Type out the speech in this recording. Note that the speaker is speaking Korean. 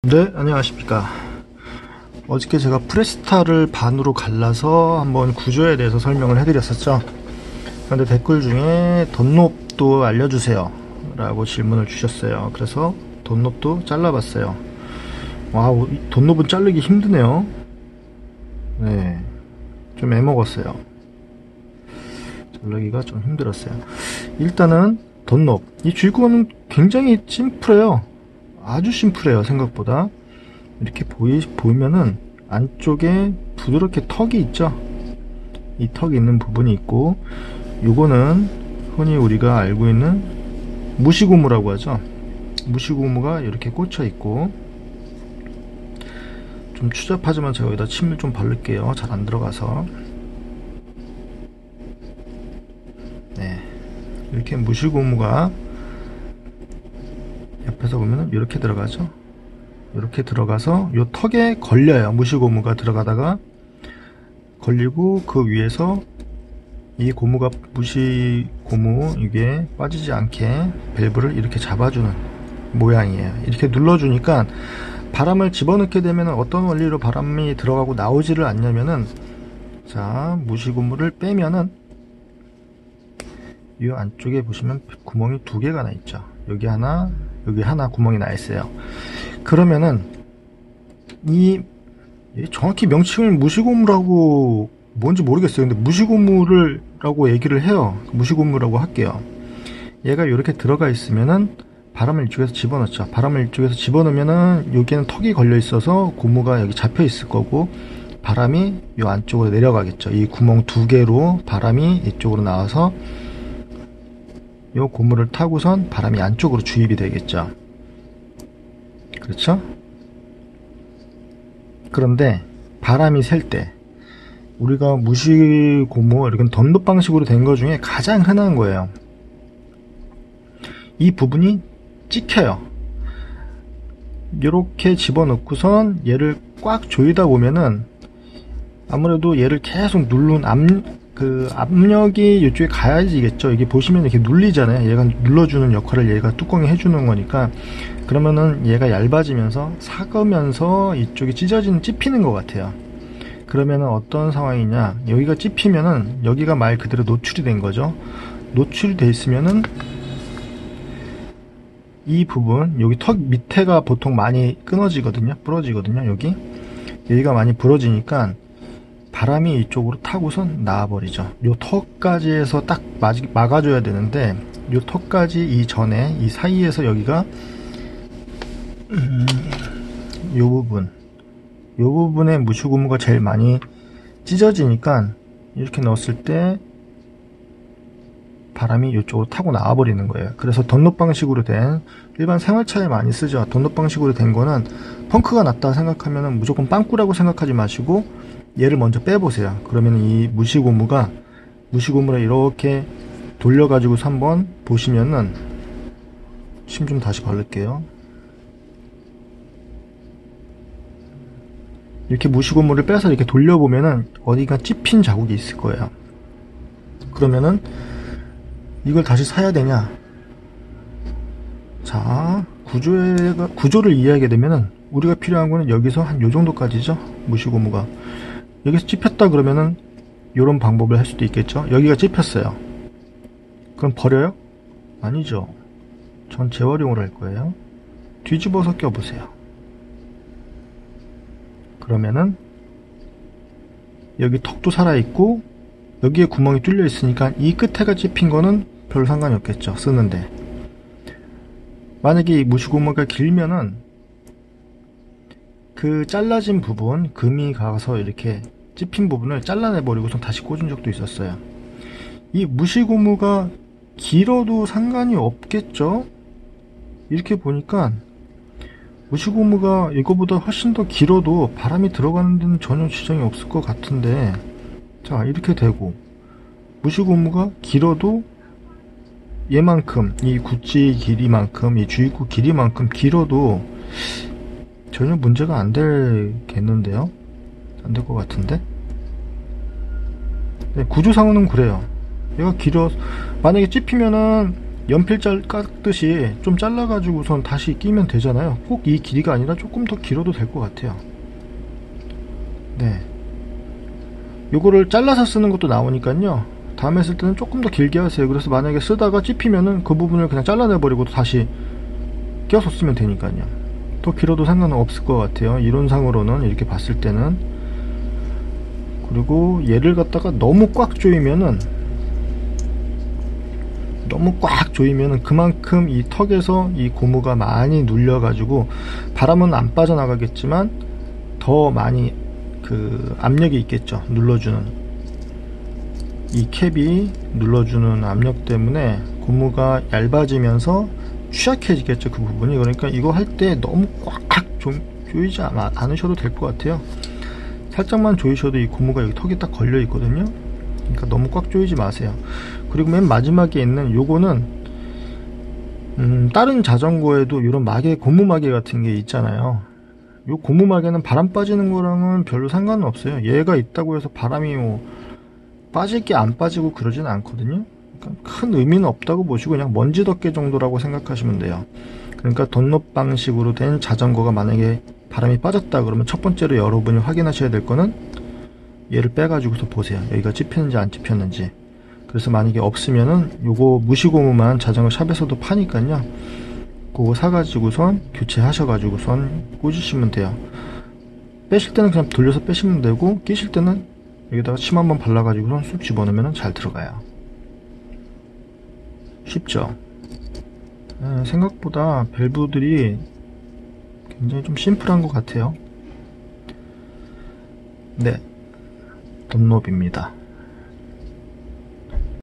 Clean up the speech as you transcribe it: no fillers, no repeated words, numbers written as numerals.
네, 안녕하십니까. 어저께 제가 프레스타를 반으로 갈라서 한번 구조에 대해서 설명을 해드렸었죠. 그런데 댓글 중에 덧롭도 알려주세요 라고 질문을 주셨어요. 그래서 덧롭도 잘라봤어요. 와우, 덧롭은 자르기 힘드네요. 네, 좀 애먹었어요. 자르기가 좀 힘들었어요. 일단은 덧롭, 이 쥐구는 굉장히 심플해요. 아주 심플해요. 생각보다. 이렇게 보이면은 안쪽에 부드럽게 턱이 있죠. 이 턱이 있는 부분이 있고, 요거는 흔히 우리가 알고 있는 무시고무라고 하죠. 무시고무가 이렇게 꽂혀 있고, 좀 추잡하지만 제가 여기다 침을 좀 바를게요. 잘 안 들어가서. 네, 이렇게 무시고무가 옆에서 보면은 이렇게 들어가죠. 이렇게 들어가서 요 턱에 걸려요. 무시고무가 들어가다가 걸리고, 그 위에서 이 고무가, 무시고무 이게 빠지지 않게 밸브를 이렇게 잡아주는 모양이에요. 이렇게 눌러주니까 바람을 집어넣게 되면 어떤 원리로 바람이 들어가고 나오지를 않냐면은, 자, 무시고무를 빼면은 이 안쪽에 보시면 구멍이 두 개가 나 있죠. 여기 하나, 여기 하나 구멍이 나 있어요. 그러면은 이 정확히 명칭을 무시고무라고 뭔지 모르겠어요. 근데 무시고무를 라고 얘기를 해요. 무시고무라고 할게요. 얘가 이렇게 들어가 있으면은 바람을 이쪽에서 집어넣죠. 바람을 이쪽에서 집어넣으면은 여기에는 턱이 걸려 있어서 고무가 여기 잡혀 있을 거고, 바람이 이 안쪽으로 내려가겠죠. 이 구멍 두 개로 바람이 이쪽으로 나와서 이 고무를 타고선 바람이 안쪽으로 주입이 되겠죠. 그렇죠? 그런데 바람이 셀 때 우리가 무시고무, 이렇게 덧롭 방식으로 된 거 중에 가장 흔한 거예요. 이 부분이 찍혀요. 이렇게 집어넣고선 얘를 꽉 조이다 보면은 아무래도 얘를 계속 누른 압력이 이쪽에 가야지겠죠. 이게 보시면 이렇게 눌리잖아요. 얘가 눌러주는 역할을 얘가 뚜껑이 해주는 거니까. 그러면은 얘가 얇아지면서 삭으면서 이쪽이 찝히는 것 같아요. 그러면은 어떤 상황이냐, 여기가 찝히면은 여기가 말 그대로 노출이 된 거죠. 노출이 돼 있으면은 이 부분, 여기 턱 밑에가 보통 많이 끊어지거든요. 부러지거든요. 여기가 많이 부러지니까 바람이 이쪽으로 타고선 나와버리죠. 요 턱까지 해서 딱 막아줘야 되는데, 요 턱까지 이전에 이 사이에서 여기가 요 부분에 무시고무가 제일 많이 찢어지니까 이렇게 넣었을 때 바람이 이쪽으로 타고 나와버리는 거예요. 그래서 덧롭 방식으로 된, 일반 생활차에 많이 쓰죠. 덧롭 방식으로 된 거는 펑크가 났다 생각하면 무조건 빵꾸라고 생각하지 마시고 얘를 먼저 빼보세요. 그러면 이 무시고무를 이렇게 돌려가지고서 한번 보시면은, 침 좀 다시 바를게요. 이렇게 무시고무를 빼서 이렇게 돌려보면은 어디가 찝힌 자국이 있을 거예요. 그러면은 이걸 다시 사야 되냐? 자, 구조를 이해하게 되면은 우리가 필요한 거는 여기서 한 요 정도까지죠. 무시고무가 여기서 찝혔다 그러면은 요런 방법을 할 수도 있겠죠. 여기가 찝혔어요. 그럼 버려요? 아니죠. 전 재활용을 할 거예요. 뒤집어서 껴보세요. 그러면은 여기 턱도 살아있고 여기에 구멍이 뚫려 있으니까 이 끝에가 찝힌 거는 별 상관이 없겠죠. 쓰는데 만약에 이 무시고무가 길면은 그 잘라진 부분, 금이 가서 이렇게 찝힌 부분을 잘라내버리고서 다시 꽂은 적도 있었어요. 이 무시고무가 길어도 상관이 없겠죠. 이렇게 보니까 무시고무가 이거보다 훨씬 더 길어도 바람이 들어가는 데는 전혀 지장이 없을 것 같은데, 자, 이렇게 되고 무시고무가 길어도 얘만큼, 이 구찌 길이만큼, 이 주입구 길이만큼 길어도 전혀 문제가 안 되겠는데요? 안 될 것 같은데? 네, 구조상으로는 그래요. 얘가 만약에 찝히면은 연필 깎듯이 좀 잘라가지고선 다시 끼면 되잖아요. 꼭 이 길이가 아니라 조금 더 길어도 될 것 같아요. 네. 요거를 잘라서 쓰는 것도 나오니까요. 다음에 쓸 때는 조금 더 길게 하세요. 그래서 만약에 쓰다가 찝히면은 그 부분을 그냥 잘라내버리고 다시 껴서 쓰면 되니까요. 더 길어도 상관은 없을 것 같아요. 이론상으로는 이렇게 봤을 때는. 그리고 얘를 갖다가 너무 꽉 조이면은 그만큼 이 턱에서 이 고무가 많이 눌려가지고 바람은 안 빠져나가겠지만 더 많이 그 압력이 있겠죠. 눌러주는 이 캡이 눌러주는 압력 때문에 고무가 얇아지면서 취약해지겠죠. 그 부분이. 그러니까 이거 할 때 너무 꽉 조이지 않으셔도 될 것 같아요. 살짝만 조이셔도 이 고무가 여기 턱에 딱 걸려 있거든요. 그러니까 너무 꽉 조이지 마세요. 그리고 맨 마지막에 있는 요거는 다른 자전거에도 이런 마개, 고무 마개 같은 게 있잖아요. 요 고무 마개는 바람 빠지는 거랑은 별로 상관은 없어요. 얘가 있다고 해서 바람이 뭐 빠질 게 안 빠지고 그러진 않거든요. 그러니까 큰 의미는 없다고 보시고 그냥 먼지 덮개 정도라고 생각하시면 돼요. 그러니까 덧롭 방식으로 된 자전거가 만약에 바람이 빠졌다 그러면 첫 번째로 여러분이 확인하셔야 될 거는 얘를 빼가지고서 보세요. 여기가 찝혔는지 안 찝혔는지. 그래서 만약에 없으면은 요거 무시고무만 자전거 샵에서도 파니까요. 그거 사가지고선 교체하셔가지고선 꽂으시면 돼요. 빼실 때는 그냥 돌려서 빼시면 되고, 끼실 때는 여기다가 침 한번 발라가지고선 쑥 집어넣으면 잘 들어가요. 쉽죠? 생각보다 밸브들이 굉장히 좀 심플한 것 같아요. 네, 덧롭입니다.